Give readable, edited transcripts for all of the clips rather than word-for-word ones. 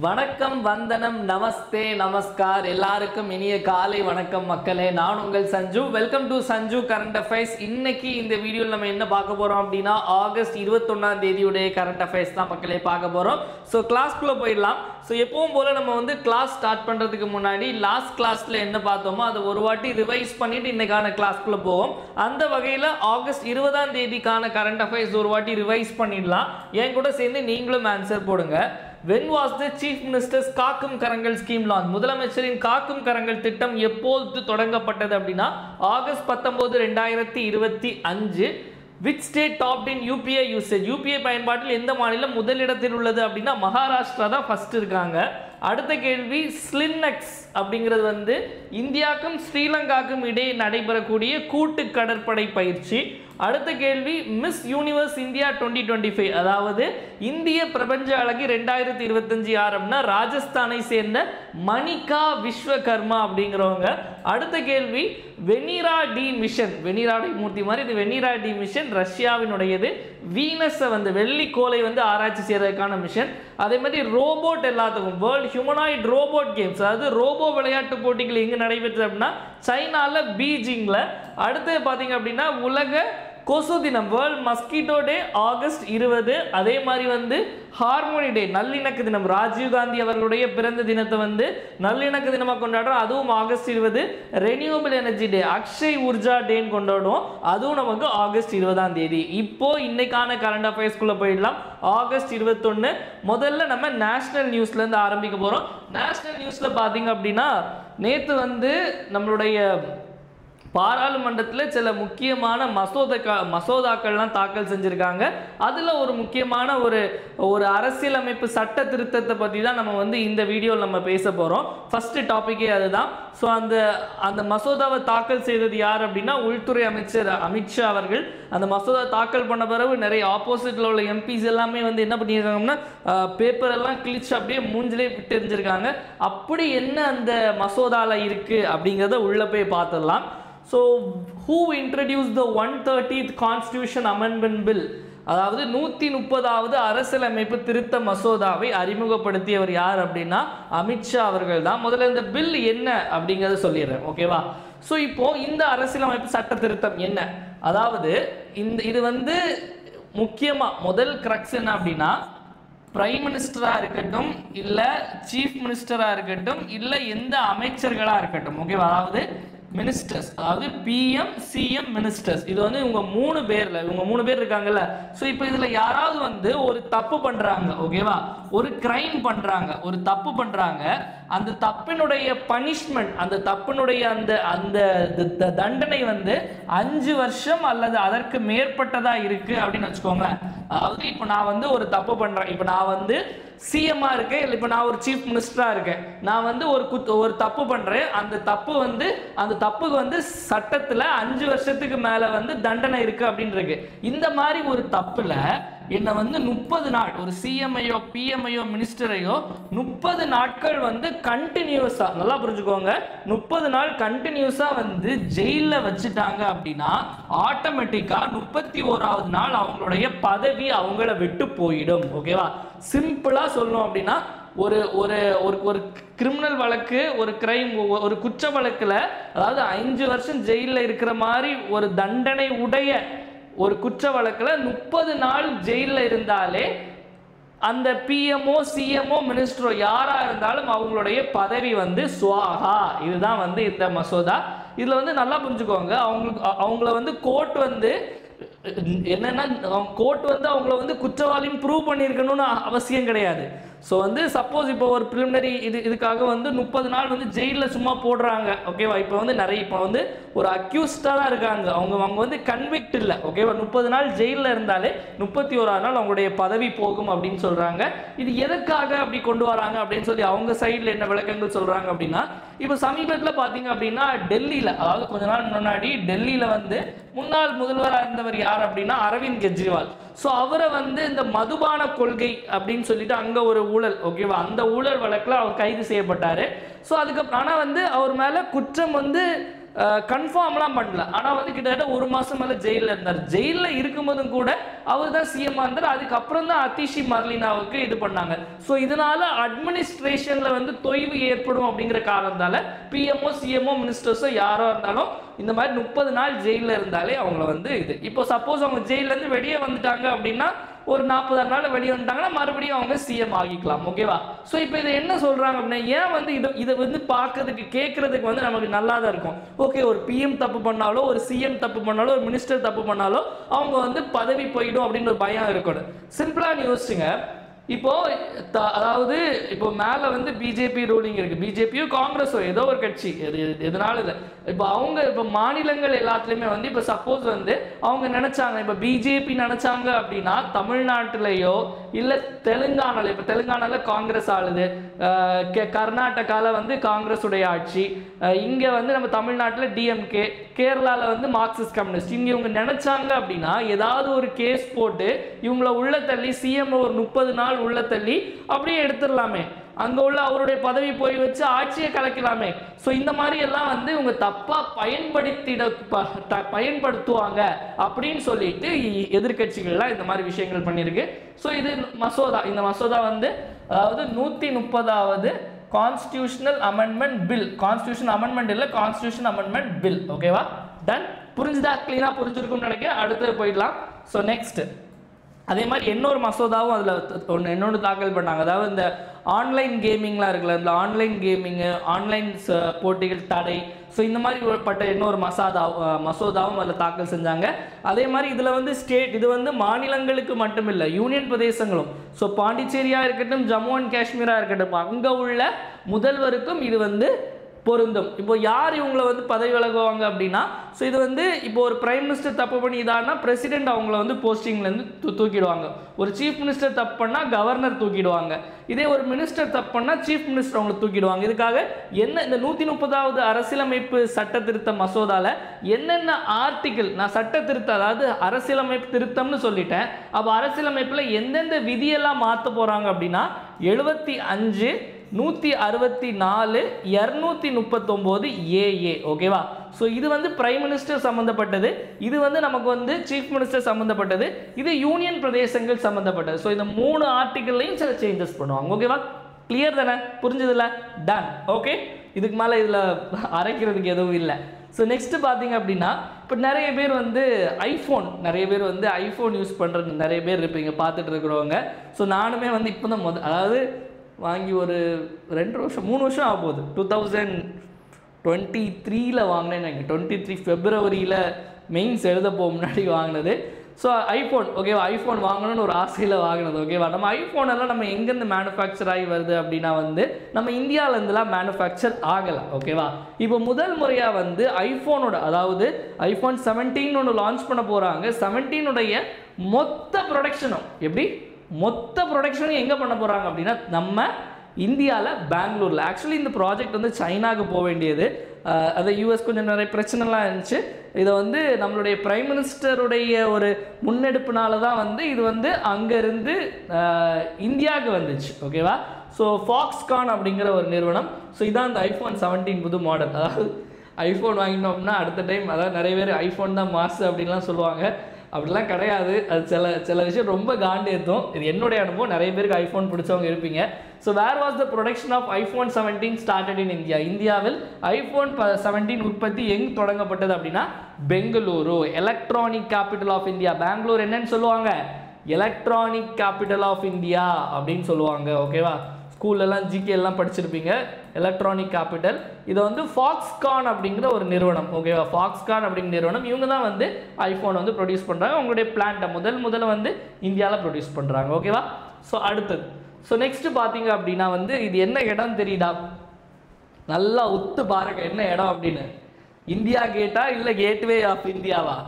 வணக்கம் வந்தனம் நமஸ்தே நமஸ்கார் எல்லாருக்கும் இனிய காலை வணக்கம் மக்களே. நான் உங்கள் Sanju. Welcome to Sanju current affairs. இன்னைக்கு இந்த வீடியோவில் நம்ம என்ன பார்க்க போறோம் அப்படின்னா ஆகஸ்ட் 21ஆம் தேதியுடைய கரண்ட் அஃபேர்ஸ் தான் மக்களே பார்க்க போறோம். ஸோ கிளாஸ்க்குள்ள போயிடலாம். ஸோ எப்பவும் போல நம்ம வந்து கிளாஸ் ஸ்டார்ட் பண்றதுக்கு முன்னாடி லாஸ்ட் கிளாஸ்ல என்ன பார்த்தோமோ அதை ஒரு வாட்டி ரிவைஸ் பண்ணிட்டு இன்னைக்கான கிளாஸ்க்குள்ள போவோம். அந்த வகையில் ஆகஸ்ட் 20ஆம் தேதிக்கான கரண்ட் அஃபேர்ஸ் ஒரு வாட்டி ரிவைஸ் பண்ணிடலாம். என் கூட சேர்ந்து நீங்களும் ஆன்சர் போடுங்க. When was the Chief Minister's காக்கும் கரங்கள் ஸ்கீம் லான்ச்? முதலமைச்சரின் காக்கும் கரங்கள் திட்டம் எப்போது தொடங்கப்பட்டது அப்படின்னா August 19, 2025. Which state topped in UPI usage? UPI பயன்பாட்டில் எந்த மாநிலம் முதலிடத்தில் உள்ளது அப்படின்னா மகாராஷ்டிரா தான் ஃபர்ஸ்ட் இருக்காங்க. அடுத்த கேள்வி, ஸ்லின்னெக்ஸ் அப்படிங்கிறது வந்து இந்தியாவுக்கும் ஸ்ரீலங்காவுக்கும் இடையே நடைபெறக்கூடிய கூட்டு கடற்படை பயிற்சி. அடுத்த கேள்வி, மிஸ் யூனிவர்ஸ் இந்தியா 2025 அதாவது இந்திய பிரபஞ்ச அழகி 2025 யார் அப்படின்னா ராஜஸ்தானை சேர்ந்த மணிகா விஸ்வகர்மா அப்படிங்கிறவங்க. அடுத்த கேள்வி, வெனிரா டி மிஷன், வெனிரா டி மூர்த்தி மாதிரி இது வெனிரா டி மிஷன் ரஷ்யாவினுடையது. வீனஸை வந்து வெள்ளிக்கோளை வந்து ஆராய்ச்சி செய்யறதுக்கான மிஷன். அதே மாதிரி ரோபோட் எல்லாத்துக்கும் வேர்ல்ட் ஹியூமனாய்ட் ரோபோட் கேம்ஸ் அதாவது ரோபோ விளையாட்டு போட்டிகள் எங்கே நடைபெற்றது அப்படின்னா சைனால பீஜிங்ல. அடுத்து பார்த்தீங்க அப்படின்னா உலக கொசு தினம் வேர்ல்ட் மஸ்கிட்டோ டே ஆகஸ்ட் 20. அதே மாதிரி வந்து ஹார்மோனி டே நல்லிணக்க தினம் ராஜீவ்காந்தி அவர்களுடைய பிறந்த தினத்தை வந்து நல்லிணக்க தினமாக கொண்டாடுறோம், அதுவும் ஆகஸ்ட் 20. ரெனியூவபிள் எனர்ஜி டே அக்ஷய் ஊர்ஜா டேன்னு கொண்டாடுவோம், அதுவும் நமக்கு ஆகஸ்ட் 20ஆம் தேதி. இப்போ இன்னைக்கான கரண்ட் அஃபேர்ஸ்குள்ள போயிடலாம். ஆகஸ்ட் 21 முதல்ல நம்ம நேஷனல் நியூஸ்ல இருந்து ஆரம்பிக்க போறோம். நேஷனல் நியூஸ்ல பாத்தீங்க அப்படின்னா நேற்று வந்து நம்மளுடைய பாராளுமன்றத்தில் சில முக்கியமான மசோதாக்கள்லாம் தாக்கல் செஞ்சுருக்காங்க. அதில் ஒரு முக்கியமான ஒரு அரசியலமைப்பு சட்ட திருத்தத்தை பற்றி தான் நம்ம வந்து இந்த வீடியோவில் நம்ம பேச போகிறோம். ஃபஸ்ட்டு டாப்பிக்கே அதுதான். ஸோ அந்த மசோதாவை தாக்கல் செய்தது யார் அப்படின்னா உள்துறை அமைச்சர் அமித்ஷா அவர்கள். அந்த மசோதா தாக்கல் பண்ண பிறகு நிறைய ஆப்போசிட்டில் உள்ள எம்பிஸ் எல்லாமே வந்து என்ன பண்ணியிருக்காங்கன்னா பேப்பர் எல்லாம் கிழிச்சு அப்படியே மூஞ்சிலே விட்டு எரிஞ்சிருக்காங்க. அப்படி என்ன அந்த மசோதாவில் இருக்குது அப்படிங்கிறத உள்ளே போய் பார்த்துடலாம். So, who introduced the 130th Constitution Amendment Bill? அதாவது 130வது அரசியலமைப்பு திருத்த மசோதாவை அறிமுகப்படுத்தியவர் யார் அப்படின்னா அமித்ஷா அவர்கள் தான். முதல்ல இந்த பில் என்ன அப்படிங்கிறத சொல்லிடுறேன், ஓகேவா? ஸோ இப்போ இந்த அரசியலமைப்பு சட்ட திருத்தம் என்ன, அதாவது இது வந்து முக்கியமாக முதல் கிரக்ஸ் என்ன அப்படின்னா பிரைம் மினிஸ்டராக இருக்கட்டும் இல்லை சீஃப் மினிஸ்டராக இருக்கட்டும் இல்லை எந்த அமைச்சர்களாக இருக்கட்டும், ஓகேவா? அதாவது மினிஸ்டர்ஸ் அதாவது பிஎம் சிஎம் மினிஸ்டர்ஸ் இது வந்து இவங்க மூணு பேர் இருக்காங்கல்ல. ஸோ இப்போ இதில் யாராவது வந்து ஒரு தப்பு பண்ணுறாங்க, ஓகேவா, ஒரு கிரைம் பண்ணுறாங்க, ஒரு தப்பு பண்ணுறாங்க, அந்த தப்பினுடைய பனிஷ்மெண்ட் அந்த தப்பினுடைய அந்த தண்டனை வந்து 5 வருஷம் அல்லது அதற்கு மேற்பட்டதாக இருக்குது அப்படின்னு வச்சுக்கோங்க. அதாவது இப்போ நான் வந்து ஒரு தப்பு பண்ணுறேன், இப்போ நான் வந்து சிஎம்மா இருக்கேன் இல்லை இப்போ நான் ஒரு சீஃப் மினிஸ்டராக இருக்கேன், நான் வந்து ஒரு தப்பு பண்ணுறேன், அந்த தப்புக்கு வந்து சட்டத்தில் 5 வருஷத்துக்கு மேலே வந்து தண்டனை இருக்குது அப்படின்னு இருக்கு. இந்த மாதிரி ஒரு தப்பில் என்னை வந்து 30 நாள் ஒரு சிஎம்ஐயோ பிஎம்ஐயோ மினிஸ்டரையோ 30 நாட்கள் வந்து கண்டினியூஸாக, நல்லா புரிஞ்சுக்கோங்க, 30 நாள் கண்டினியூஸாக வந்து ஜெயிலில் வச்சுட்டாங்க அப்படின்னா ஆட்டோமேட்டிக்காக 31வது நாள் அவங்களுடைய பதவி அவங்கள விட்டு போயிடும், ஓகேவா? சிம்பிளாக சொல்லணும் அப்படின்னா ஒரு ஒரு ஒரு கிரிமினல் வழக்கு, ஒரு கிரைம், ஒரு குற்ற வழக்கில் அதாவது 5 வருஷம் ஜெயிலில் இருக்கிற மாதிரி ஒரு தண்டனை உடைய ஒரு குற்ற வழக்கில் 30 நாள் ஜெயிலில் இருந்தாலே அந்த பிஎம்ஓ சிஎம்ஓ மினிஸ்டரோ யாராக இருந்தாலும் அவங்களுடைய பதவி வந்து சுவாகா. இதுதான் வந்து இந்த மசோதா. இதில் வந்து நல்லா புரிஞ்சுக்கோங்க, அவங்கள வந்து கோர்ட் வந்து என்னன்னா கோர்ட் வந்து அவங்கள வந்து குற்றவாளின்னு ப்ரூவ் பண்ணியிருக்கணும்னு அவசியம் கிடையாது. ஸோ வந்து சப்போஸ் இப்போ ஒரு ப்ரிலிமினரி இதுக்காக வந்து 30 நாள் வந்து ஜெயிலில் சும்மா போடுறாங்க, ஓகேவா? இப்போ வந்து இப்போ வந்து ஒரு அக்யூஸ்டாக தான் இருக்காங்க, அவங்க வந்து கன்விக்ட் இல்லை, ஓகேவா? 30 நாள் ஜெயிலில் இருந்தாலே 31வது நாள் அவங்களுடைய பதவி போகும் அப்படின்னு சொல்கிறாங்க. இது எதற்காக அப்படி கொண்டு வராங்க அப்படின்னு சொல்லி அவங்க சைடில் என்ன விளக்கங்கள் சொல்கிறாங்க அப்படின்னா இப்போ சமீபத்தில் பார்த்தீங்க அப்படின்னா டெல்லியில், அதாவது கொஞ்ச நாள் முன்னாடி டெல்லியில் வந்து முன்னாள் முதல்வராக இருந்தவர் யார் அப்படின்னா அரவிந்த் கெஜ்ரிவால். ஸோ அவரை வந்து இந்த மதுபான கொள்கை அப்படின்னு சொல்லிட்டு அங்கே ஒரு ஊழல், ஓகேவா, அந்த ஊழல் வழக்கில் அவர் கைது செய்யப்பட்டார். ஸோ அதுக்கப்புறம் ஆனால் வந்து அவர் மேலே குற்றம் வந்து கன்ஃபார்ம்லாம் பண்ணல. ஆனால் வந்து கிட்டத்தட்ட 1 மாதம் மேலே ஜெயிலில் இருந்தார். ஜெயிலில் இருக்கும்போதும் கூட அவர் தான் சிஎம் இருந்தார். அதுக்கப்புறம் தான் அதிஷி மர்லினாவுக்கு இது பண்ணாங்க. ஸோ இதனால அட்மினிஸ்ட்ரேஷனில் வந்து தொய்வு ஏற்படும் அப்படிங்கிற காரணத்தால் பிஎம்ஓ சிஎம்ஓ மினிஸ்டர்ஸோ யாரோ இருந்தாலும் இந்த மாதிரி 30 நாள் ஜெயிலில் இருந்தாலே அவங்கள வந்து இது. இப்போ சப்போஸ் அவங்க ஜெயிலேருந்து வெளியே வந்துட்டாங்க அப்படின்னா ஒரு 40 நாள் வெளியே வந்துட்டாங்கன்னா மறுபடியும் அவங்க சிஎம் ஆகிக்கலாம். ஓகேவா? ஸோ இப்போ இதை என்ன சொல்றாங்க அப்படின்னா, ஏன் வந்து இதை வந்து பார்க்கறதுக்கு கேட்கறதுக்கு வந்து நமக்கு நல்லா தான் இருக்கும். ஓகே, ஒரு பிஎம் தப்பு பண்ணாலோ ஒரு சிஎம் தப்பு பண்ணாலோ ஒரு மினிஸ்டர் தப்பு பண்ணாலோ அவங்க வந்து பதவி போயிடும் அப்படின்னு ஒரு பயம் இருக்கணும். சிம்பிளா யோசிச்சுங்க. இப்போ அதாவது இப்போ மேல வந்து பிஜேபி ரூலிங் இருக்கு. பிஜேபியோ காங்கிரஸோ ஏதோ ஒரு கட்சி, எதனால இல்லை. இப்போ அவங்க இப்போ மாநிலங்கள் எல்லாத்துலயுமே வந்து இப்போ சப்போஸ் வந்து அவங்க நினைச்சாங்க, இப்போ பிஜேபி நினைச்சாங்க அப்படின்னா தமிழ்நாட்டிலேயோ இல்லை தெலுங்கானால, இப்போ தெலுங்கானால காங்கிரஸ் ஆளுது, கர்நாடகால வந்து காங்கிரஸ் உடைய ஆட்சி, இங்க வந்து நம்ம தமிழ்நாட்டில் டிஎம்கே, கேரளால வந்து மார்க்சிஸ்ட் கம்யூனிஸ்ட், இங்க இவங்க நினைச்சாங்க அப்படின்னா ஏதாவது ஒரு கேஸ் போட்டு இவங்கள உள்ள தள்ளி சிஎம் ஒரு 30 நாள் உள்ள தள்ளி அப்படியே எடுத்துடலாமே, அங்க உள்ள அவருடைய பதவி போய் வச்சு ஆட்சியை கலைக்கலாமே. ஸோ இந்த மாதிரி எல்லாம் வந்து இவங்க தப்பா பயன்படுத்துவாங்க அப்படின்னு சொல்லிட்டு எதிர்கட்சிகள்லாம் இந்த மாதிரி விஷயங்கள் பண்ணியிருக்கு. ஸோ இது மசோதா, இந்த மசோதா வந்து அதாவது 130வது constitutional amendment bill, constitution amendment இல்லை கான்ஸ்டிடியூஷன் அமெண்ட்மெண்ட் பில். ஓகேவா? டன். புரிஞ்சுதா? கிளீனா புரிஞ்சிருக்கும்னு நினைக்கிறேன். அடுத்து போயிடலாம். ஸோ நெக்ஸ்ட் அதே மாதிரி இன்னொரு மசோதாவும் அதில் இன்னொன்று தாக்கல் பண்ணாங்க. அதாவது இந்த ஆன்லைன் கேமிங்லாம் இருக்குல்ல, இந்த ஆன்லைன் கேமிங்கு, ஆன்லைன் போட்டிகள் தடை, ஸோ இந்த மாதிரி பட்ட இன்னொரு மசோதாவும் அதில் தாக்கல் செஞ்சாங்க. அதே மாதிரி இதில் வந்து ஸ்டேட், இது வந்து மாநிலங்களுக்கு மட்டும் இல்லை யூனியன் பிரதேசங்களும், ஸோ பாண்டிச்சேரியாக இருக்கட்டும் ஜம்மு அண்ட் காஷ்மீராக இருக்கட்டும் அங்கே உள்ள முதல்வருக்கும் இது வந்து பொருந்தும். இப்போ யார் இவங்களை வந்து பதவி விலகுவாங்க அப்படின்னா, ஸோ இது வந்து இப்போ ஒரு பிரைம் மினிஸ்டர் தப்பு பண்ணி இதானா பிரசிடென்ட் அவங்கள வந்து போஸ்டிங்லேருந்து தூக்கிடுவாங்க. ஒரு சீஃப் மினிஸ்டர் தப்பு பண்ணால் கவர்னர் தூக்கிடுவாங்க. இதே ஒரு மினிஸ்டர் தப்பு பண்ணால் சீஃப் மினிஸ்டர் அவங்களை தூக்கிடுவாங்க. இதுக்காக என்ன இந்த 130வது அரசியலமைப்பு சட்ட திருத்த மசோதாவில் என்னென்ன ஆர்டிகிள், நான் சட்ட திருத்தம் அதாவது அரசியலமைப்பு திருத்தம்னு சொல்லிட்டேன். அப்போ அரசியலமைப்பில் எந்தெந்த விதியெல்லாம் மாற்ற போகிறாங்க அப்படின்னா 75, 164, 239 ஏஏ. ஓகேவா? ஸோ இது வந்து பிரைம் மினிஸ்டர் சம்மந்தப்பட்டது, இது வந்து நமக்கு வந்து சீஃப் மினிஸ்டர் சம்மந்தப்பட்டது, இது யூனியன் பிரதேசங்கள் சம்மந்தப்பட்டது. ஸோ இந்த 3 ஆர்டிகிள்லையும் சில சேஞ்சஸ் பண்ணுவாங்க. ஓகேவா? கிளியர் தானே? புரிஞ்சதில்ல? டன். ஓகே, இதுக்கு மேலே இதில் அரைக்கிறதுக்கு எதுவும் இல்லை. ஸோ நெக்ஸ்ட் பார்த்தீங்க அப்படின்னா, இப்போ நிறைய பேர் வந்து ஐஃபோன் யூஸ் பண்ணுறது நிறைய பேர் இருப்பீங்க பார்த்துட்டு இருக்கிறவங்க. ஸோ நானுமே வந்து இப்போ தான் அதாவது வாங்கி ஒரு 2 வருஷம் 3 வருஷம் ஆக போகுது. 2023 வாங்கினேன். எனக்கு 23 ஃபெப்ரவரியில் மெயின்ஸ் எழுத முன்னாடி வாங்கினது. ஸோ ஐஃபோன், ஓகேவா? ஐஃபோன் வாங்கணும்னு ஒரு ஆசையில் வாங்கினது. ஓகேவா? நம்ம ஐஃபோனெல்லாம் நம்ம எங்கேருந்து மேனுஃபேக்சர் ஆகி வருது அப்படின்னா வந்து நம்ம இந்தியாவிலேருந்துலாம் மேனுஃபேக்சர் ஆகலை. ஓகேவா? இப்போ முதல் முறையாக வந்து ஐஃபோனோட, அதாவது ஐஃபோன் 17 ஒன்று லான்ச் பண்ண போகிறாங்க. 17 மொத்த ப்ரொடக்ஷனும் மொத்த ப்ரொடக்ஷனும் எங்கே பண்ண போகிறாங்க அப்படின்னா நம்ம இந்தியாவில் பெங்களூரில். ஆக்சுவலி இந்த ப்ராஜெக்ட் வந்து சைனாவுக்கு போக வேண்டியது, அது யூஎஸ் கொஞ்சம் நிறைய பிரச்சனைலாம் இருந்துச்சு. இதை வந்து நம்மளுடைய பிரைம் மினிஸ்டருடைய ஒரு முன்னெடுப்புனால தான் வந்து இது வந்து அங்கேருந்து இந்தியாவுக்கு வந்துச்சு. ஓகேவா? ஸோ ஃபாக்ஸ்கான் அப்படிங்கிற ஒரு நிறுவனம். ஸோ இதான் இந்த ஐஃபோன் 17 புது மாடல். அதாவது ஐஃபோன் வாங்கினோம்னா அடுத்த டைம், அதாவது நிறைய பேர் ஐஃபோன் தான் மாசு அப்படின்லாம் சொல்லுவாங்க. அப்படிலாம் கிடையாது. அது சில விஷயம் ரொம்ப காண்டேற்றும். இது என்னுடைய அனுபவம். நிறைய பேருக்கு ஐஃபோன் பிடிச்சவங்க இருப்பீங்க. So where was the production of iPhone 17 started in India? இந்தியாவில் ஐஃபோன் 17 உற்பத்தி எங்கே தொடங்கப்பட்டது அப்படின்னா Bengaluru, electronic capital of India. Bangalore என்னன்னு சொல்லுவாங்க? எலக்ட்ரானிக் கேபிட்டல் ஆஃப் இந்தியா அப்படின்னு சொல்லுவாங்க. ஓகேவா? ஸ்கூல்லலாம் ஜிகே எல்லாம் படிச்சிருப்பீங்க. Electronic capital. இதை வந்து ஃபாக்ஸ்கான் அப்படிங்கிற ஒரு நிறுவனம். ஓகேவா? ஃபாக்ஸ்கான் அப்படிங்கிற நிறுவனம் இவங்க தான் வந்து ஐஃபோன் வந்து ப்ரொடியூஸ் பண்ணுறாங்க. அவங்களுடைய பிளான்ட்டை முதல்ல வந்து இந்தியாவில் ப்ரொடியூஸ் பண்ணுறாங்க. ஓகேவா? ஸோ அடுத்தது, ஸோ நெக்ஸ்ட் பார்த்தீங்க அப்படின்னா வந்து இது என்ன இடம் தெரியுதா? நல்லா ஒத்து பாருங்க என்ன இடம் அப்படின்னு. இந்தியா கேட்டா இல்லை கேட்வே ஆஃப் இந்தியாவா?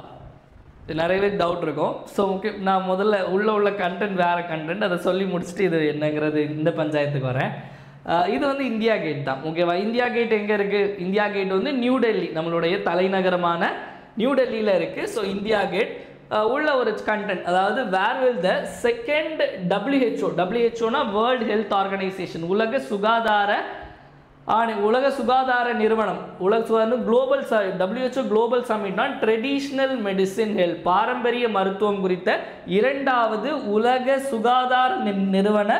நிறைய பேர் டவுட் இருக்கும். ஸோ ஓகே, நான் முதல்ல உள்ள கண்டென்ட் வேறு கண்டென்ட் அதை சொல்லி முடிச்சுட்டு இது என்னங்கிறது இந்த பஞ்சாயத்துக்கு வரேன். இது வந்து இந்தியா கேட் தான். ஓகேவா? இந்தியா கேட் எங்கே இருக்குது? இந்தியா கேட் வந்து நியூ டெல்லி, நம்மளுடைய தலைநகரமான நியூ டெல்லியில் இருக்குது. ஸோ இந்தியா கேட் உள்ள ஒரு கண்டென்ட், அதாவது where will the second WHO, WHOனா வேர்ல்டு ஹெல்த் ஆர்கனைசேஷன், உலக சுகாதார உலக சுகாதார நிறுவனம் குளோபல் WHO குளோபல் சமிட்னா ட்ரெடிஷ்னல் மெடிசின் ஹெல்த் பாரம்பரிய மருத்துவம் குறித்த 2வது உலக சுகாதார நிறுவன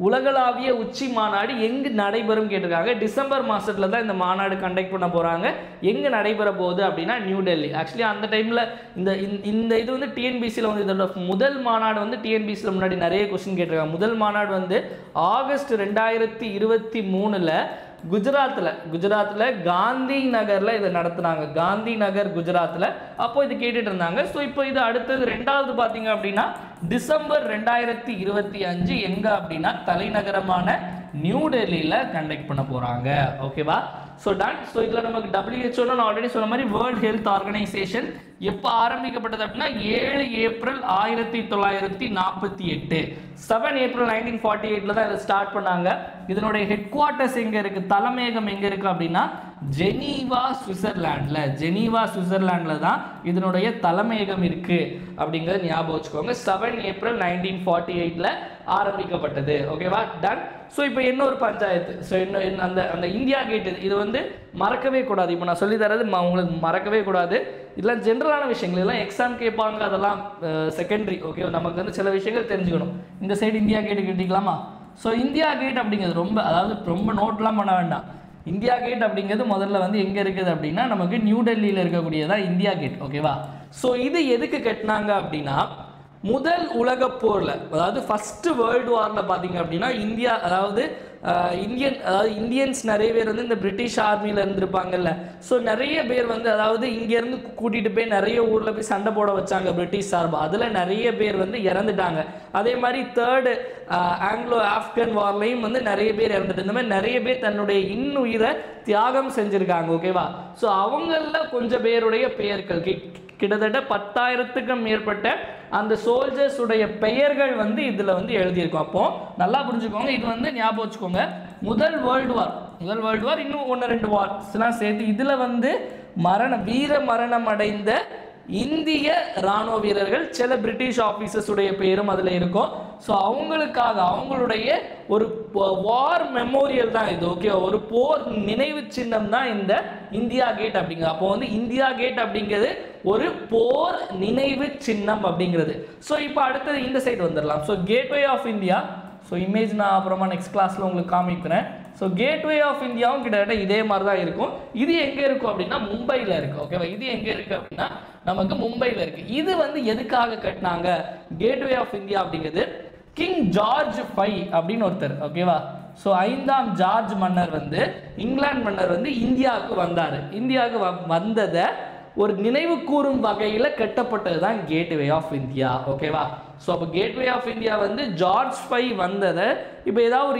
உலகளாவிய உச்சி மாநாடு எங்கு நடைபெறும் கேட்டிருக்காங்க. டிசம்பர் மாதத்தில் தான் இந்த மாநாடு கண்டக்ட் பண்ண போகிறாங்க. எங்கே நடைபெற போகுது அப்படின்னா நியூ டெல்லி. ஆக்சுவலி அந்த டைமில் இந்த இது வந்து டிஎன்பிசியில் வந்து இதோட முதல் மாநாடு வந்து டிஎன்பிசியில் முன்னாடி நிறைய கொஸ்டின் கேட்டிருக்காங்க. முதல் மாநாடு வந்து ஆகஸ்ட் 2023 குஜராத்தில் காந்தி நகரில் இதை நடத்துனாங்க. காந்தி நகர் குஜராத்தில் அப்போ இது கேட்டுட்டு இருந்தாங்க. ஸோ இப்போ இது அடுத்தது 2வது பார்த்தீங்க அப்படின்னா டிசம்பர் 2025 எங்கே அப்படின்னா தலைநகரமான நியூ டெல்லியில் கண்டக்ட் பண்ண போகிறாங்க. ஓகேவா? So ton. ஸோ இதில் நமக்கு WHO ஆல்ரெடி சொன்ன மாதிரி வேர்ல்ட் ஹெல்த் ஆர்கனைசேஷன் எப்போ ஆரம்பிக்கப்பட்டது அப்படின்னா 7 ஏப்ரல் 1948 7 ஏப்ரல் 1948 தான் இதை ஸ்டார்ட் பண்ணாங்க. இதனுடைய ஹெட் குவார்ட்டர்ஸ் எங்கே இருக்குது, தலைமையகம் எங்கே இருக்குது அப்படின்னா ஜெனீவா சுவிட்சர்லாண்டில் தான் இதனுடைய தலைமையகம் இருக்குது அப்படிங்கிறத ஞாபகம் வச்சுக்கோங்க. 7 ஏப்ரல் 1948 ஆரம்பிக்கப்பட்டது. ஓகேவா? டன். ஸோ இப்போ இன்னொரு பஞ்சாயத்து. ஸோ இன்னும் அந்த இந்தியா கேட் இது வந்து மறக்கவே கூடாது. இப்போ நான் சொல்லி தரது உங்களுக்கு மறக்கவே கூடாது. இதெல்லாம் ஜென்ரலான விஷயங்கள், இதெல்லாம் எக்ஸாம் கேட்பாங்க, அதெல்லாம் செகண்டரி. ஓகே, நமக்கு வந்து சில விஷயங்கள் தெரிஞ்சுக்கணும். இந்த சைடு இந்தியா கேட்டு கேட்டிக்கலாமா? ஸோ இந்தியா கேட் அப்படிங்கிறது ரொம்ப நோட்லாம் பண்ண வேண்டாம். இந்தியா கேட் அப்படிங்கிறது முதல்ல வந்து எங்கே இருக்குது அப்படின்னா நமக்கு நியூ டெல்லியில் இருக்கக்கூடியதான் இந்தியா கேட். ஓகேவா? ஸோ இது எதுக்கு கட்டினாங்க அப்படின்னா முதல் உலக போரில், அதாவது ஃபர்ஸ்ட் வேர்ல்டு வாரில் பார்த்தீங்க அப்படின்னா இந்தியன்ஸ் நிறைய பேர் வந்து இந்த பிரிட்டிஷ் ஆர்மியில் இருந்திருப்பாங்கல்ல. ஸோ நிறைய பேர் வந்து இங்கேருந்து கூட்டிகிட்டு போய் நிறைய ஊரில் போய் சண்டை போட வச்சாங்க பிரிட்டிஷ் சார்பாக. அதில் நிறைய பேர் வந்து இறந்துட்டாங்க. அதே மாதிரி தேர்டு ஆங்கிலோ ஆப்கன் வார்லையும் வந்து நிறைய பேர் இறந்துட்டு, இந்த மாதிரி நிறைய பேர் தன்னுடைய இன்னுயிரை தியாகம் செஞ்சுருக்காங்க. ஓகேவா? ஸோ அவங்களில் கொஞ்சம் பேருடைய பெயர்கள் கிட்டத்தட்ட 10,000க்கும் மேற்பட்ட அந்த சோல்ஜர்ஸ் உடைய பெயர்கள் வந்து இதில் வந்து எழுதியிருக்கோம். அப்போ நல்லா புரிஞ்சுக்கோங்க, இது வந்து ஞாபகம் வச்சுக்கோங்க. முதல் வேர்ல்டு வார் இன்னும் 1-2 வார்ஸ்லாம் சேர்த்து இதில் வந்து வீர மரணம் அடைந்த இந்திய ராணுவ வீரர்கள், சில பிரிட்டிஷ் ஆஃபீஸர்ஸ் உடைய பேரும் அதில் இருக்கும். ஸோ அவங்களுக்காக அவங்களுடைய ஒரு வார் மெமோரியல் தான் இது. ஓகே, ஒரு போர் நினைவு சின்னம் தான் இந்த இந்தியா கேட் அப்படிங்கிறது. அப்போ வந்து இந்தியா கேட் அப்படிங்கிறது ஒரு போர் நினைவு சின்னம் அப்படிங்கிறது. ஸோ இப்போ அடுத்தது இந்த சைடு வந்துடலாம். So gateway of India. So image நான் அப்புறமா நெக்ஸ்ட் கிளாஸில் உங்களுக்கு காமிக்கிறேன். ஸோ கேட்வே ஆஃப் இந்தியாவும் கிட்டத்தட்ட இதே மாதிரி தான் இருக்கும். இது எங்கே இருக்கும் அப்படின்னா மும்பையில் இருக்குது. ஓகேவா? இது எங்கே இருக்குது அப்படின்னா நமக்கு மும்பையில் இருக்குது. இது வந்து எதுக்காக கட்டினாங்க கேட்வே ஆஃப் இந்தியா அப்படிங்கிறது? கிங் ஜார்ஜ் 5 அப்படின்னு ஒருத்தர். ஓகேவா? ஸோ 5ஆம் ஜார்ஜ் மன்னர் வந்து இங்கிலாந்து மன்னர் வந்து இந்தியாவுக்கு வந்தார். இந்தியாவுக்கு வந்ததை ஒரு நினைவு கூறும் வகையில் கட்டப்பட்டது தான் கேட்வே ஆஃப் இந்தியா. ஓகேவா? ஸோ அப்போ கேட்வே ஆஃப் இந்தியா வந்து ஜார்ஜ் 5 வந்ததை இப்போ ஏதாவது ஒரு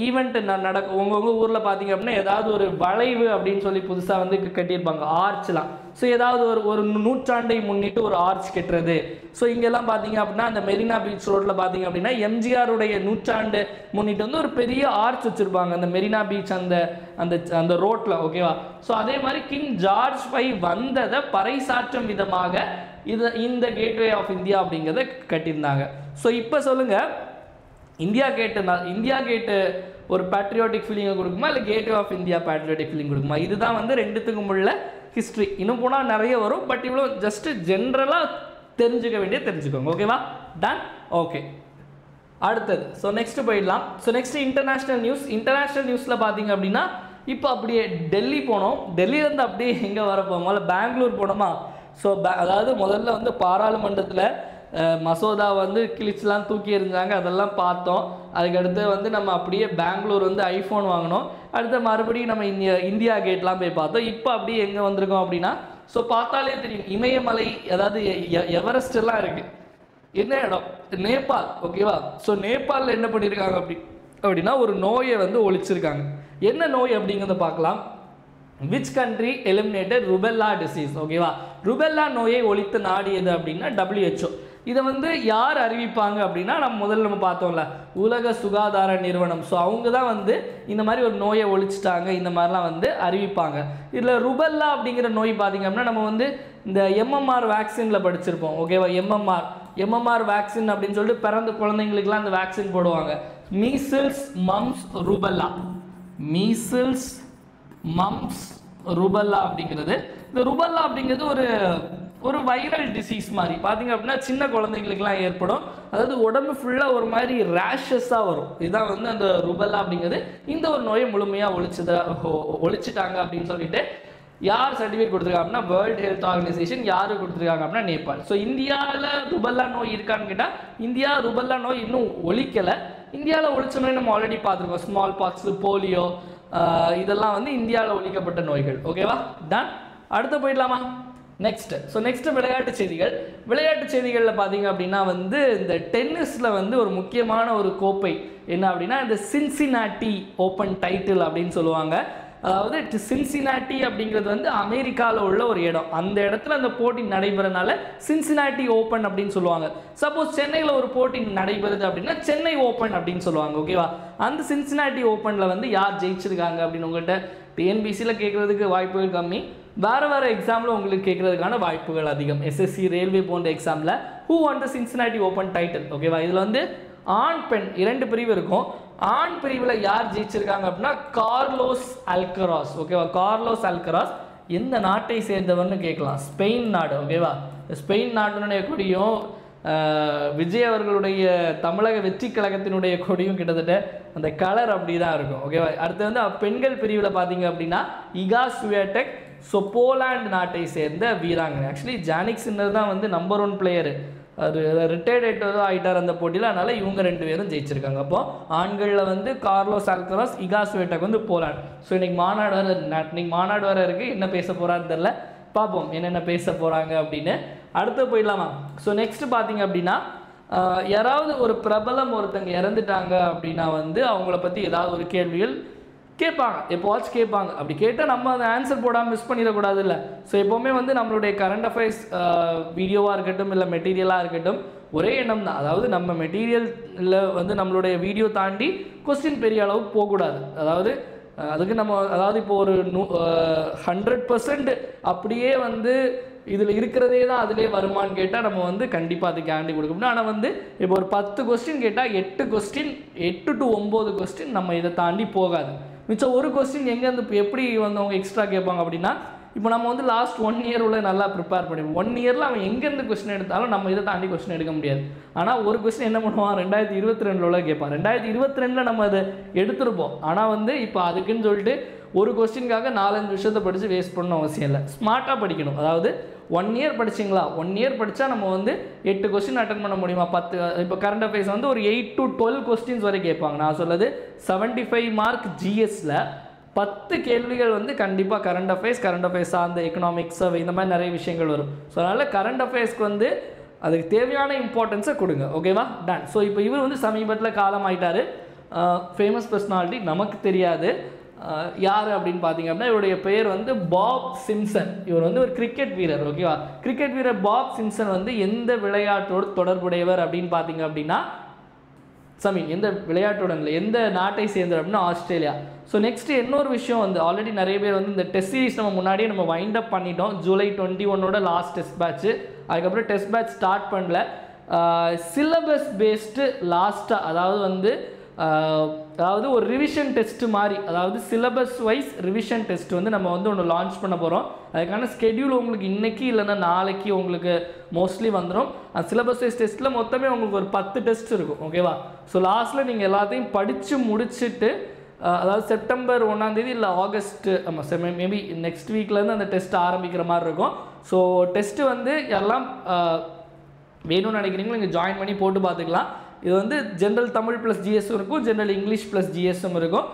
ஈவெண்ட் நடக்கும் உங்கள் ஊரில் பார்த்தீங்க அப்படின்னா ஏதாவது ஒரு வளைவு அப்படின்னு சொல்லி புதுசாக வந்து கட்டியிருப்பாங்க, ஆர்ச்லாம். ஸோ ஏதாவது ஒரு நூற்றாண்டை முன்னிட்டு ஒரு ஆர்ச் கட்டுறது. ஸோ இங்கெல்லாம் பார்த்தீங்க அப்படின்னா அந்த மெரினா பீச் ரோட்டில் பார்த்தீங்க அப்படின்னா எம்ஜிஆருடைய நூற்றாண்டு முன்னிட்டு வந்து ஒரு பெரிய ஆர்ச் வச்சுருப்பாங்க அந்த மெரினா பீச் அந்த ரோட்டில். ஓகேவா? ஸோ அதே மாதிரி கிங் ஜார்ஜ் 5 வந்ததை பறைசாற்றும் விதமாக இந்த கேட்வே ஆஃப் இந்தியா அப்படிங்கிறத கட்டியிருந்தாங்க. ஸோ இப்போ சொல்லுங்கள், இந்தியா கேட்டு ஒரு பேட்ரியாட்டிக் ஃபீலிங்கை கொடுக்குமா, இல்லை gateway of India patriotic feeling கொடுக்குமா? இதுதான் வந்து ரெண்டுத்துக்கும் உள்ள ஹிஸ்ட்ரி. இன்னும் போனால் நிறைய வரும், பட் இவ்வளோ ஜஸ்ட் ஜென்ரலாக தெரிஞ்சுக்கோங்க. ஓகேவா? டன். ஓகே, அடுத்தது ஸோ நெக்ஸ்ட் போயிடலாம். ஸோ நெக்ஸ்ட் இன்டர்நேஷ்னல் நியூஸில் பார்த்தீங்க அப்படின்னா இப்போ அப்படியே டெல்லி போனோம். டெல்லியிலேருந்து அப்படியே எங்கே வரப்போம், முதல்ல பெங்களூர் போனோமா. ஸோ அதாவது முதல்ல வந்து பாராளுமன்றத்தில் மசோதா வந்து கிழிச்செலாம் தூக்கி எறிஞ்சாங்க, அதெல்லாம் பார்த்தோம். அதுக்கடுத்து வந்து நம்ம அப்படியே பெங்களூர் வந்து ஐஃபோன் வாங்கினோம். அடுத்து மறுபடியும் நம்ம இந்தியா கேட்லாம் போய் பார்த்தோம். இப்போ அப்படியே எங்கே வந்திருக்கோம் அப்படின்னா, ஸோ பார்த்தாலே தெரியும் இமயமலை, அதாவது எவரெஸ்ட் எல்லாம் இருக்குது. என்ன இடம்? நேபாள். ஓகேவா? ஸோ நேபாளில் என்ன பண்ணியிருக்காங்க அப்படின்னா ஒரு நோயை வந்து ஒழிச்சிருக்காங்க. என்ன நோய் அப்படிங்கிறத பார்க்கலாம். Which country eliminated rubella disease? ஓகேவா? ருபெல்லா நோயை ஒழித்து நாடு எது அப்படின்னா WHO. இதை வந்து யார் அறிவிப்பாங்க அப்படின்னா நம்ம பார்த்தோம்ல உலக சுகாதார நிறுவனம். ஸோ அவங்க தான் வந்து இந்த மாதிரி ஒரு நோயை ஒழிச்சிட்டாங்க, இந்த மாதிரிலாம் வந்து அறிவிப்பாங்க. இதில் ருபெல்லா அப்படிங்கிற நோய் பார்த்திங்க அப்படின்னா நம்ம வந்து இந்த MMR வேக்சினில் படிச்சிருப்போம். ஓகேவா? MMR வேக்சின் அப்படின்னு சொல்லிட்டு பிறந்த குழந்தைங்களுக்குலாம் அந்த வேக்சின் போடுவாங்க. Measles, mumps, rubella. Measles, mumps, rubella அப்படிங்கிறது. இந்த ருபல்லா அப்படிங்கிறது ஒரு வைரல் டிசீஸ் மாதிரி பார்த்தீங்க அப்படின்னா சின்ன குழந்தைங்களுக்குலாம் ஏற்படும். அதாவது உடம்பு ஃபுல்லாக ஒரு மாதிரி ரேஷஸாக வரும். இதுதான் வந்து அந்த ருபல்லா அப்படிங்கிறது. இந்த ஒரு நோயை முழுமையாக ஒழிச்சிட்டாங்க அப்படின்னு சொல்லிட்டு யார் சர்டிஃபிகேட் கொடுத்துருக்காங்க அப்படின்னா வேர்ல்டு ஹெல்த் ஆர்கனைசேஷன். யார் கொடுத்துருக்காங்க அப்படின்னா நேபாள். ஸோ இந்தியாவில் ருபல்லா நோய் இருக்கான்னு கேட்டால் இந்தியா ருபல்லா நோய் இன்னும் ஒழிக்கலை. இந்தியாவில் ஒழிச்ச நோய் நம்ம ஆல்ரெடி பார்த்துருக்கோம். ஸ்மால் பாக்ஸ், போலியோ, இதெல்லாம் வந்து இந்தியாவில் ஒழிக்கப்பட்ட நோய்கள். ஓகேவா, டன். அடுத்து போயிடலாமா? நெக்ஸ்ட் விளையாட்டு செய்திகள். விளையாட்டு செய்திகளில் பார்த்தீங்க அப்படின்னா வந்து இந்த டென்னிஸில் வந்து ஒரு முக்கியமான ஒரு கோப்பை என்ன அப்படின்னா இந்த சின்சினாட்டி ஓப்பன் டைட்டில் அப்படின்னு சொல்லுவாங்க. அதாவது சின்சினாட்டி அப்படிங்கிறது வந்து அமெரிக்காவில் உள்ள ஒரு இடம். அந்த இடத்துல அந்த போட்டி நடைபெறனால சின்சினாட்டி ஓப்பன் அப்படின்னு சொல்லுவாங்க. சப்போஸ் சென்னையில் ஒரு போட்டி நடைபெறுது அப்படின்னா சென்னை ஓப்பன் அப்படின்னு சொல்லுவாங்க. ஓகேவா, அந்த சின்சினாட்டி ஓப்பனில் வந்து யார் ஜெயிச்சிருக்காங்க அப்படின்னு உங்கள்கிட்ட டிஎன்பிசியில் கேட்குறதுக்கு வாய்ப்புகள் கம்மி. வேறு எக்ஸாமில் உங்களுக்கு கேட்குறதுக்கான வாய்ப்புகள் அதிகம். எஸ்எஸ்சி, ரயில்வே போன்ற எக்ஸாமில் who won the Cincinnati Open title. ஓகேவா, இதில் வந்து ஆண் பெண் 2 பிரிவு இருக்கும். ஆண் பிரிவில் யார் ஜெயிச்சிருக்காங்க அப்படின்னா கார்லோஸ் அல்கராஸ். ஓகேவா, கார்லோஸ் அல்கராஸ் எந்த நாட்டை சேர்ந்தவர்னு கேட்கலாம். ஸ்பெயின் நாடு. ஓகேவா, ஸ்பெயின் நாட்டினுடைய கொடியும் விஜய் அவர்களுடைய தமிழக வெற்றி கழகத்தினுடைய கொடியும் கிட்டத்தட்ட அந்த கலர் அப்படி தான் இருக்கும். ஓகேவா, அடுத்து வந்து பெண்கள் பிரிவில் பார்த்தீங்க அப்படின்னா இகா ஸ்வியாடெக். ஸோ போலாந்து நாட்டை சேர்ந்த வீராங்கனை. ஆக்சுவலி ஜானிக் சின்னர் தான் வந்து நம்பர் 1 பிளேயரு. அது ரிட்டையர்ட் ஆகிட்டார் அந்த போட்டியில். அதனால் இவங்க 2 பேரும் ஜெயிச்சிருக்காங்க. அப்போது ஆண்களில் வந்து கார்லோஸ் அல்கராஸ், இகா ஸ்வியாடெக் வந்து போலாந்து. ஸோ இன்னைக்கு மாநாடு வர இருக்குது. என்ன பேச போகிறான்னு தெரில, பார்ப்போம் என்னென்ன பேச போகிறாங்க அப்படின்னு. அடுத்து போயிடலாமா? ஸோ நெக்ஸ்ட் பார்த்தீங்க அப்படின்னா யாராவது ஒரு பிரபலம் ஒருத்தங்க இறந்துட்டாங்க அப்படின்னா வந்து அவங்கள பற்றி ஏதாவது ஒரு கேள்விகள் கேட்பாங்க, எப்போவாச்சும் கேட்பாங்க. அப்படி கேட்டால் நம்ம அந்த ஆன்சர் போடாமல் மிஸ் பண்ணிடக்கூடாது இல்லை. ஸோ எப்போவுமே வந்து நம்மளுடைய கரண்ட் அஃபேர்ஸ் வீடியோவாக இருக்கட்டும் இல்லை மெட்டீரியலாக இருக்கட்டும் ஒரே எண்ணம் தான். அதாவது நம்ம மெட்டீரியலில் வந்து நம்மளுடைய வீடியோ தாண்டி கொஸ்டின் பெரிய அளவுக்கு போகக்கூடாது. அதுக்கு நம்ம இப்போ ஒரு 100% அப்படியே வந்து இதில் இருக்கிறதே தான் அதிலே வருமானு கேட்டால் நம்ம வந்து கண்டிப்பாக அது கேரண்டி கொடுக்க முடியும். ஆனால் வந்து இப்போ ஒரு 10 கொஸ்டின் கேட்டால் 8 to 9 கொஸ்டின் நம்ம இதை தாண்டி போகாது. மிச்சம் ஒரு கொஸ்டின் எங்கேருந்து எப்படி வந்து அவங்க எக்ஸ்ட்ரா கேட்பாங்க அப்படின்னா இப்போ நம்ம வந்து லாஸ்ட் 1 இயர் உள்ள நல்லா ப்ரிப்பேர் பண்ணிடுவோம். 1 இயரில் அவன் எங்கேருந்து கொஸ்டின் எடுத்தாலும் நம்ம இதை தாண்டி கொஸ்டின் எடுக்க முடியாது. ஆனால் ஒரு கொஸ்டின் என்ன பண்ணுவான் 2022 உள்ள கேட்பான். 2022 நம்ம அதை எடுத்துருப்போம். ஆனால் வந்து இப்போ அதுக்குன்னு சொல்லிட்டு ஒரு கொஸ்டினுக்காக 4-5 விஷயத்தை படித்து வேஸ்ட் பண்ணணும் அவசியம் இல்லை. ஸ்மார்ட்டாக படிக்கணும். அதாவது 1 இயர் படிச்சிங்களா, 1 இயர் படித்தா நம்ம வந்து 8 கொஸ்டின் அட்டன் பண்ண முடியுமா? 10 இப்போ கரண்ட் அஃபேர்ஸ் வந்து ஒரு 8 to 12 கொஸ்டின்ஸ் வரை கேட்பாங்க. நான் சொல்லுது 75 மார்க் ஜிஎஸ்ல 10 கேள்விகள் வந்து கண்டிப்பாக கரண்ட் அஃபேர்ஸ் சார்ந்த எக்கனாமிக்ஸ் சர்வே இந்த மாதிரி நிறைய விஷயங்கள் வரும். ஸோ அதனால் கரண்ட் அஃபேர்ஸ்க்கு வந்து அதுக்கு தேவையான இம்பார்ட்டன்ஸை கொடுங்க. ஓகேவா, டன். ஸோ இப்போ இவர் வந்து சமீபத்தில் காலம் ஆயிட்டார். ஃபேமஸ் பர்சனாலிட்டி, நமக்கு தெரியாது யார் அப்படின்னு பார்த்தீங்க அப்படின்னா இவருடைய பெயர் வந்து பாப் சிம்சன். இவர் வந்து ஒரு கிரிக்கெட் வீரர். ஓகேவா, கிரிக்கெட் வீரர் பாப் சிம்சன் வந்து எந்த விளையாட்டோடு தொடர்புடையவர் அப்படின்னு பார்த்தீங்க அப்படின்னா எந்த விளையாட்டுடன் இல்லை, எந்த நாட்டை சேர்ந்தவர் அப்படின்னா ஆஸ்திரேலியா. ஸோ நெக்ஸ்ட் இன்னொரு விஷயம் வந்து ஆல்ரெடி நிறைய பேர் வந்து இந்த டெஸ்ட் சீரிஸ் நம்ம முன்னாடியே நம்ம வைண்ட் அப் பண்ணிட்டோம். July 21 last test batch. அதுக்கப்புறம் டெஸ்ட் பேட்ச் ஸ்டார்ட் பண்ணல. சிலபஸ் பேஸ்டு லாஸ்ட்டாக அதாவது ஒரு ரிவிஷன் டெஸ்ட் மாதிரி, அதாவது சிலபஸ் வைஸ் ரிவிஷன் டெஸ்ட் வந்து நம்ம வந்து ஒன்று லான்ச் பண்ண போகிறோம். அதுக்கான ஸ்கெடியூல் உங்களுக்கு இன்றைக்கி இல்லைன்னா நாளைக்கு உங்களுக்கு மோஸ்ட்லி வந்துடும். அந்த சிலபஸ் வைஸ் டெஸ்ட்டில் மொத்தமே உங்களுக்கு ஒரு 10 டெஸ்ட் இருக்கும். ஓகேவா, ஸோ லாஸ்ட்டில் நீங்கள் எல்லாத்தையும் படித்து முடிச்சுட்டு அதாவது செப்டம்பர் 1ஆம் தேதி இல்லை ஆகஸ்ட் மேபி நெக்ஸ்ட் வீக்லேருந்து அந்த டெஸ்ட் ஆரம்பிக்கிற மாதிரி இருக்கும். ஸோ டெஸ்ட்டு வந்து எல்லாம் வேணும்னு நினைக்கிறீங்களோ நீங்கள் ஜாயின் பண்ணி போட்டு பார்த்துக்கலாம். இது வந்து ஜென்ரல் தமிழ் ப்ளஸ் ஜிஎஸ்ஸும் இருக்கும், ஜென்ரல் இங்கிலீஷ் ப்ளஸ் ஜிஎஸ்ஸும் இருக்கும்.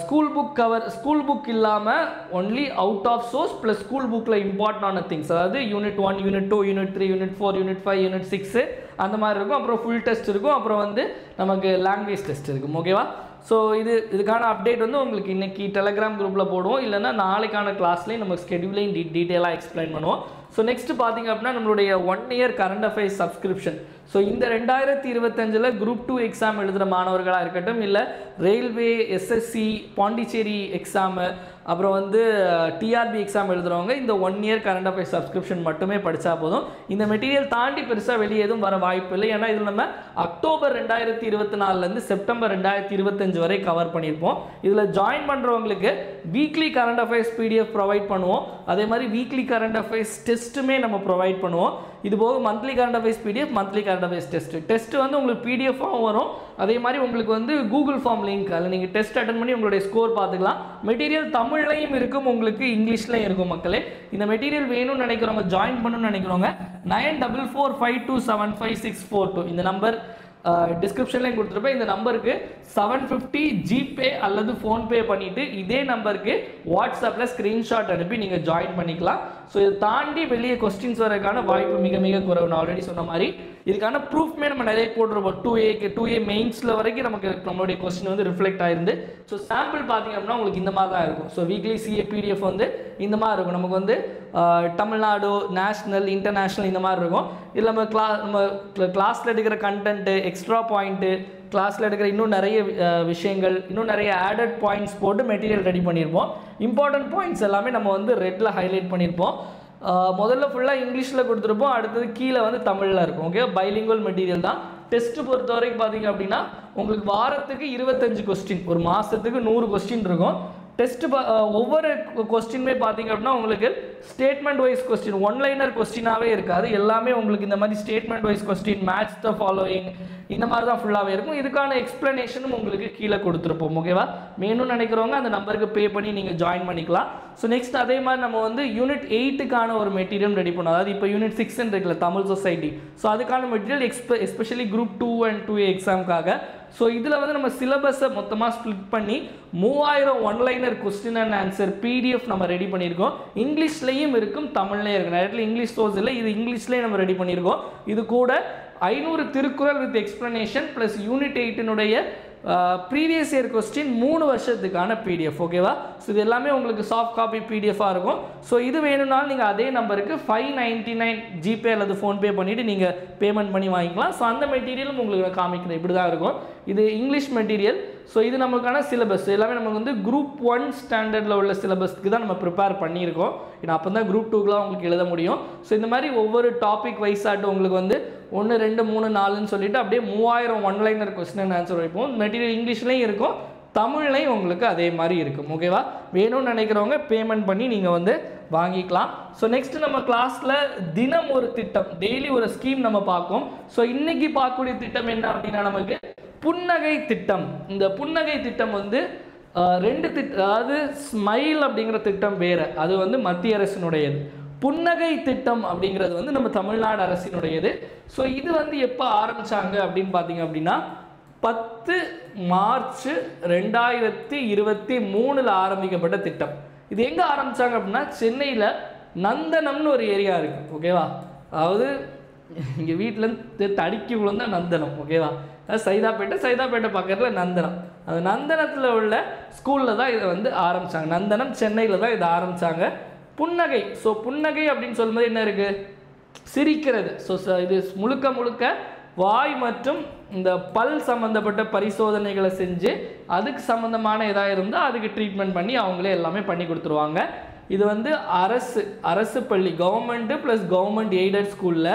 ஸ்கூல் புக் இல்லாமல் only out of source plus school புக்கில் இம்பார்ட்டன்டான திங்ஸ், அதாவது unit 1, unit 2, unit 3, unit 4, unit 5, unit 6 அந்த மாதிரி இருக்கும். அப்புறம் ஃபுல் டெஸ்ட் இருக்கும். அப்புறம் வந்து நமக்கு லாங்குவேஜ் டெஸ்ட் இருக்கும். ஓகேவா, ஸோ இதுக்கான அப்டேட் வந்து உங்களுக்கு இன்றைக்கி டெலகிராம் குரூப்பில் போடுவோம். இல்லைன்னா நாளைக்கான கிளாஸ்லேயும் நம்ம ஸ்கெடியூலையும் டீட்டெயிலாக எக்ஸ்பிளைன் பண்ணுவோம். ஸோ நெக்ஸ்ட் பார்த்தீங்க அப்படின்னா நம்மளுடைய 1 year current affairs subscription. So இந்த 2025 குரூப் 2 எக்ஸாம் எழுதுகிற மாணவர்களாக இருக்கட்டும், இல்லை ரயில்வே, எஸ்எஸ்சி, பாண்டிச்சேரி எக்ஸாமு, அப்புறம் வந்து டிஆர்பி எக்ஸாம் எழுதுகிறவங்க இந்த 1 இயர் கரண்ட் அஃபேர்ஸ் சப்ஸ்கிரிப்ஷன் மட்டுமே படித்தா போதும். இந்த மெட்டீரியல் தாண்டி பெருசாக வெளியே எதுவும் வர வாய்ப்பு இல்லை. ஏன்னா இதில் நம்ம அக்டோபர் 2024 செப்டம்பர் 2025 வரை கவர் பண்ணியிருப்போம். இதில் ஜாயின் பண்ணுறவங்களுக்கு weekly current affairs PDF provide பண்ணுவோம். அதே மாதிரி வீக்லி கரண்ட் அஃபேர்ஸ் டெஸ்ட்டுமே நம்ம ப்ரொவைட் பண்ணுவோம். இது போக monthly current affairs PDF, monthly current affairs test வந்து உங்களுக்கு பிடிஎஃபாகவும் வரும். அதே மாதிரி உங்களுக்கு வந்து கூகுள் ஃபார்ம் லிங்க், அதில் நீங்கள் டெஸ்ட் அட்டன் பண்ணி உங்களுடைய ஸ்கோர் பார்த்துக்கலாம். மெட்டீரியல் தமிழ்லையும் இருக்கும், உங்களுக்கு இங்கிலீஷ்லையும் இருக்கும். மக்களே, இந்த மெட்டீரியல் வேணும்னு நினைக்கிறவங்க, ஜாயின் பண்ணணும்னு நினைக்கிறவங்க 9445275642 இந்த நம்பர் டிஸ்கிரிப்ஷன்லையும் கொடுத்துருப்பேன். இந்த நம்பருக்கு 750 ஜிபே அல்லது ஃபோன்பே பண்ணிவிட்டு இதே நம்பருக்கு வாட்ஸ்அப்பில் ஸ்க்ரீன்ஷாட் அனுப்பி நீங்கள் ஜாயின் பண்ணிக்கலாம். ஸோ இதை தாண்டி வெளியே கொஸ்டின்ஸ் வரதுக்கான வாய்ப்பு மிக மிக குறைவு. நான் ஆல்ரெடி சொன்ன மாதிரி இதுக்கான ப்ரூஃப்மே நம்ம நிறைய போட்டுருப்போம். 2A மெயின்ஸில் வரைக்கும் நமக்கு நம்மளுடைய கொஸ்டின் வந்து ரிஃப்ளெக்ட் ஆயிருந்து. ஸோ சாம்பிள் பார்த்தீங்க அப்படின்னா உங்களுக்கு இந்த மாதிரி தான் இருக்கும். ஸோ வீக்லி சிஏ பிடிஎஃப் வந்து இந்த மாதிரி இருக்கும். நமக்கு வந்து தமிழ்நாடு, நேஷ்னல், இன்டர்நேஷ்னல் இந்த மாதிரி இருக்கும். இதில் நம்ம கிளாஸில் எடுக்கிற கண்டென்ட்டு, எக்ஸ்ட்ரா பாயிண்ட்டு, கிளாஸில் எடுக்கிற இன்னும் நிறைய விஷயங்கள், இன்னும் நிறைய ஆடட் பாயிண்ட்ஸ் போட்டு மெட்டீரியல் ரெடி பண்ணியிருப்போம். இம்பார்ட்டன்ட் பாயிண்ட்ஸ் எல்லாமே நம்ம வந்து ரெட்டில் ஹைலைட் பண்ணியிருப்போம். முதல்ல ஃபுல்லாக இங்கிலீஷில் கொடுத்துருப்போம், அடுத்தது கீழே வந்து தமிழில் இருக்கும். ஓகே, பைலிங்குவல் மெட்டீரியல் தான். டெஸ்ட்டு பொறுத்த வரைக்கும் பார்த்தீங்க அப்படின்னா உங்களுக்கு வாரத்துக்கு 25 கொஸ்டின், ஒரு மாதத்துக்கு 100 கொஸ்டின் இருக்கும். டெஸ்ட் ஒவ்வொரு கொஸ்டினுமே பார்த்தீங்க அப்படின்னா உங்களுக்கு ஸ்டேட்மெண்ட் வைஸ் கொஸ்டின், ஒன்லைனர் கொஸ்டினாகவே இருக்காது. எல்லாமே உங்களுக்கு இந்த மாதிரி statement wise question, match the following, இந்த மாதிரி தான் ஃபுல்லாகவே இருக்கும். இதுக்கான எக்ஸ்ப்ளனேஷனும் உங்களுக்கு கீழே கொடுத்துருப்போம். ஓகேவா, வேணும்னு நினைக்கிறவங்க அந்த நம்பருக்கு பே பண்ணி நீங்கள் ஜாயின் பண்ணிக்கலாம். ஸோ நெக்ஸ்ட் அதே மாதிரி நம்ம வந்து யூனிட் 8க்கான ஒரு மெட்டீரியல் ரெடி பண்ணோம். அதாவது இப்போ யூனிட் 6 இருக்குல்ல, தமிழ் சொசைட்டி. ஸோ அதுக்கான material especially group 2 and 2A எக்ஸாமுக்காக. ஸோ இதில் வந்து நம்ம சிலபஸை மொத்தமாக ஸ்ப்ளிட் பண்ணி 3000 one liner question and answer PDF நம்ம ரெடி பண்ணியிருக்கோம். இங்கிலீஷ்லேயும் இருக்கும், தமிழ்லேயும் இருக்கும். நேரத்தில் இங்கிலீஷ் சோர்ஸ் இல்லை, இது இங்கிலீஷ்லேயே நம்ம ரெடி பண்ணியிருக்கோம். இது கூட 500 Thirukkural with explanation plus unit 8னுடைய ப்ரீவியஸ் இயர் கொஸ்டின் 3 வருஷத்துக்கான பிடிஎஃப். ஓகேவா, ஸோ இது எல்லாமே உங்களுக்கு சாஃப்ட் காப்பி பிடிஎஃபாக இருக்கும். ஸோ இது வேணும்னாலும் நீங்கள் அதே நம்பருக்கு 599 ஜிபே அல்லது ஃபோன்பே பண்ணிவிட்டு நீங்கள் பேமெண்ட் பண்ணி வாங்கிக்கலாம். ஸோ அந்த மெட்டீரியலும் உங்களுக்கு நான் காமிக்கிறேன், இப்படி தான் இருக்கும். இது இங்கிலீஷ் மெட்டீரியல். ஸோ இது நமக்கான சிலபஸ் எல்லாமே நமக்கு வந்து குரூப் 1 ஸ்டாண்டர்டில் உள்ள சிலபஸ்க்கு தான் நம்ம ப்ரிப்பேர் பண்ணியிருக்கோம். ஏன்னா அப்போ தான் குரூப் 2க்குலாம் உங்களுக்கு எழுத முடியும். ஸோ இந்த மாதிரி ஒவ்வொரு டாபிக் வைஸாட்டு உங்களுக்கு வந்து 1, 2, 3, 4ன்னு சொல்லிட்டு அப்படியே 3000 ஒன்லைனர் கொஸ்டின் அண்ட் ஆன்சர் வைப்போம். மெட்டீரியல் இங்கிலீஷ்லேயும் இருக்கும், தமிழ்லையும் உங்களுக்கு அதே மாதிரி இருக்கும். ஓகேவா, வேணும்னு நினைக்கிறவங்க பேமெண்ட் பண்ணி நீங்கள் வந்து வாங்கிக்கலாம். ஸோ நெக்ஸ்ட் நம்ம கிளாஸில் தினம் ஒரு திட்டம், டெய்லி ஒரு ஸ்கீம் நம்ம பார்ப்போம். ஸோ இன்னைக்கு பார்க்கக்கூடிய திட்டம் என்ன அப்படின்னா நமக்கு புன்னகை திட்டம். இந்த புன்னகை திட்டம் வந்து 2 திட்டம், அதாவது ஸ்மைல் அப்படிங்கிற திட்டம் வேறு, அது வந்து மத்திய அரசினுடையது. புன்னகை திட்டம் அப்படிங்கிறது வந்து நம்ம தமிழ்நாடு அரசினுடையது. ஸோ இது வந்து எப்போ ஆரம்பித்தாங்க அப்படின்னு பார்த்தீங்க அப்படின்னா 10 மார்ச் 2023 ஆரம்பிக்கப்பட்ட திட்டம். இது எங்கே ஆரம்பித்தாங்க அப்படின்னா சென்னையில் நந்தனம்னு ஒரு ஏரியா இருக்குது. ஓகேவா, அதாவது இங்கே வீட்டிலேருந்து தடிக்கி விழுந்தா நந்தனம். ஓகேவா, சைதாப்பேட்டை பக்கத்தில் நந்தனம். அந்த நந்தனத்தில் உள்ள ஸ்கூலில் தான் இதை வந்து ஆரம்பித்தாங்க. நந்தனம் சென்னையில் தான் இதை ஆரம்பித்தாங்க. புன்னகை, ஸோ புன்னகை அப்படின்னு சொல்லும்போது என்ன இருக்குது, சிரிக்கிறது. ஸோ இது முழுக்க வாய் மற்றும் இந்த பல் சம்மந்தப்பட்ட பரிசோதனைகளை செஞ்சு அதுக்கு சம்மந்தமான எதாக இருந்தால் அதுக்கு ட்ரீட்மெண்ட் பண்ணி அவங்களே எல்லாமே பண்ணி கொடுத்துருவாங்க. இது வந்து அரசு பள்ளி, கவர்மெண்ட்டு ப்ளஸ் கவர்மெண்ட் எய்டட் ஸ்கூலில்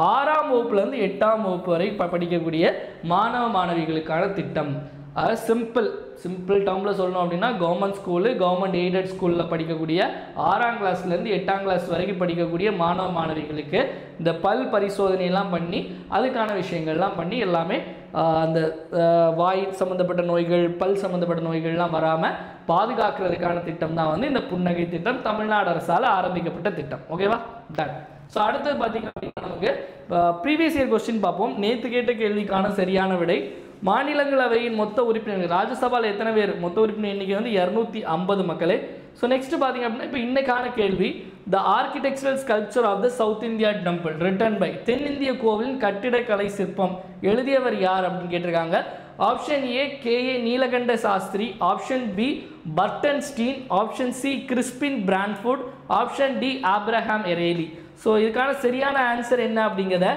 6ஆம் வகுப்புலேருந்து 8ஆம் வகுப்பு வரை படிக்கக்கூடிய மாணவ மாணவிகளுக்கான திட்டம். அது சிம்பிள் டேர்மில் சொல்லணும் அப்படின்னா கவர்மெண்ட் ஸ்கூலு, கவர்மெண்ட் எய்டட் ஸ்கூலில் படிக்கக்கூடிய 6ஆம் கிளாஸ்லேருந்து 8ஆம் கிளாஸ் வரைக்கும் படிக்கக்கூடிய மாணவ மாணவிகளுக்கு இந்த பல் பரிசோதனையெல்லாம் பண்ணி அதுக்கான விஷயங்கள்லாம் பண்ணி எல்லாமே அந்த வாய் சம்மந்தப்பட்ட நோய்கள், பல் சம்மந்தப்பட்ட நோய்கள்லாம் வராமல் பாதுகாக்கிறதுக்கான திட்டம் தான் வந்து இந்த புன்னகை திட்டம், தமிழ்நாடு அரசால் ஆரம்பிக்கப்பட்ட திட்டம். ஓகேவா, டன். ஸோ அடுத்தது பார்த்தீங்க அப்படின்னா நமக்கு ப்ரீவியஸ் இயர் கொஸ்டின் பார்ப்போம். நேற்று கேட்ட கேள்விக்கான சரியான விடை, மாநிலங்களவையின் மொத்த உறுப்பினர்கள், ராஜ்யசபாவில் எத்தனை பேர், மொத்த உறுப்பினர் எண்ணிக்கை வந்து 250 மக்களே. ஸோ நெக்ஸ்ட் பார்த்தீங்க அப்படின்னா இப்போ இன்னைக்கான கேள்வி, the architectural sculpture of the south India temple written by, தென்னிந்திய கோவிலின் கட்டிடக்கலை சிற்பம் எழுதியவர் யார் அப்படின்னு கேட்டிருக்காங்க. Option A KA Nilakanta Sastri, option B Burton Stein, option C Crispin Branfoot, option D Abraham Eraly. So இதுக்கான சரியான ஆன்சர் என்ன அப்படிங்கிறத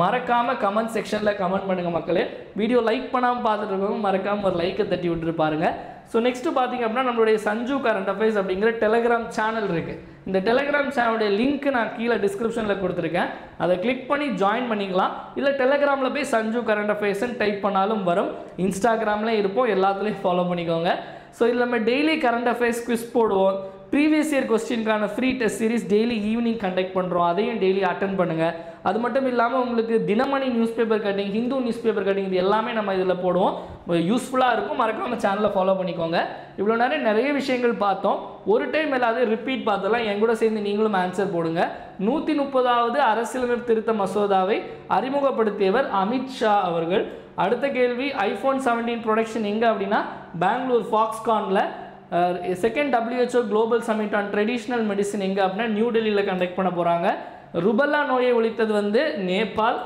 மறக்காமல் கமெண்ட் செக்ஷனில் கமெண்ட் பண்ணுங்கள் மக்களே. வீடியோ லைக் பண்ணாமல் பார்த்துட்டு இருக்கவங்க மறக்காமல் ஒரு லைக்கை தட்டி விட்டுட்டு பாருங்கள். ஸோ நெக்ஸ்ட்டு பார்த்தீங்க அப்படின்னா நம்மளுடைய சஞ்சு கரண்ட் அஃபேர்ஸ் அப்படிங்கிற டெலகிராம் சேனல் இருக்குது. இந்த டெலகிராம் சேனலுடைய லிங்க் நான் கீழே டிஸ்கிரிப்ஷனில் கொடுத்துருக்கேன். அதை கிளிக் பண்ணி ஜாயின் பண்ணிக்கலாம். இல்லை டெலகிராமில் போய் சஞ்சு கரண்ட் அஃபேர்ஸ்ன்னு டைப் பண்ணாலும் வரும். இன்ஸ்டாகிராம்லேயும் இருப்போம், எல்லாத்துலேயும் ஃபாலோ பண்ணிக்கோங்க. ஸோ இதில் நம்ம டெய்லி கரண்ட் அஃபேர்ஸ் குவிஸ் போடுவோம். ப்ரீவியஸ் இயர் கொஸ்டினுக்கான free test series daily evening conduct பண்ணுறோம். அதையும் டெய்லி அட்டன் பண்ணுங்கள். அது மட்டும் இல்லாமல் உங்களுக்கு Dinamani news paper cutting, Hindu news paper cutting, இது எல்லாமே நம்ம இதில் போடுவோம். யூஸ்ஃபுல்லாக இருக்கும். மறக்காமல் சேனலை ஃபாலோ பண்ணிக்கோங்க. இவ்வளோ நேரம் நிறைய விஷயங்கள் பார்த்தோம். ஒரு டைம் எல்லாத்தையும் ரிப்பீட் பார்த்தலாம். என் கூட சேர்ந்து நீங்களும் ஆன்சர் போடுங்க. 130வது அரசியலமைப்பு திருத்த மசோதாவை அறிமுகப்படுத்தியவர் அமித்ஷா அவர்கள். அடுத்த கேள்வி, ஐஃபோன் 17 ப்ரொடக்ஷன் எங்கே அப்படின்னா பெங்களூர் ஃபாக்ஸ்கானில். Second WHO global summit on traditional medicine எங்கே அப்படின்னா நியூ டெல்லியில் கண்டக்ட் பண்ண போகிறாங்க. ருபல்லா நோயை ஒழித்தது நேபாள்.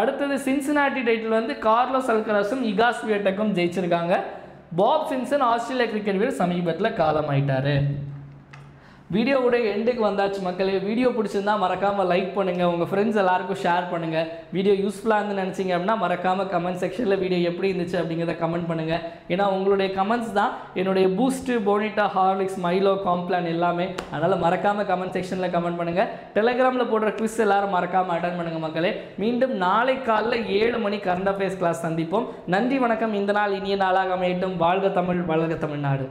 அடுத்தது சின்சினாட்டி டைட்டில் கார்லோஸ் அல்கராஸும் இகாஸ் வியட்டக்கும் ஜெயிச்சிருக்காங்க. பாப் சிம்சன் ஆஸ்திரேலியா கிரிக்கெட் வீரர் சமீபத்தில் காலமாயிட்டாரு. வீடியோவோட எண்டுக்கு வந்தாச்சு மக்களே. வீடியோ பிடிச்சிருந்தா மறக்காமல் லைக் பண்ணுங்கள், உங்கள் ஃப்ரெண்ட்ஸ் எல்லாருக்கும் ஷேர் பண்ணுங்கள். வீடியோ யூஸ்ஃபுல்லாக இருந்து நினச்சிங்க அப்படின்னா மறக்காமல் கமெண்ட் செக்ஷனில் வீடியோ எப்படி இருந்துச்சு அப்படிங்கிறத கமெண்ட் பண்ணுங்கள். ஏன்னா உங்களுடைய கமெண்ட்ஸ் தான் என்னுடைய பூஸ்ட்டு, போனிட்டா, ஹார்லிக்ஸ், மைலோ, காம்ப்ளான் எல்லாமே. அதனால் மறக்காமல் கமெண்ட் செக்ஷனில் கமெண்ட் பண்ணுங்கள். டெலகிராமில் போடுற குவிஸ் எல்லாரும் மறக்காமல் அட்டன் பண்ணுங்கள் மக்களே. மீண்டும் நாளை காலையில் 7 மணி கரண்ட் அஃபேர்ஸ் கிளாஸ் சந்திப்போம். நன்றி, வணக்கம். இந்த நாள் இனிய நாளாக அமையட்டும். வாழ்க தமிழ், வளர்க தமிழ்நாடு.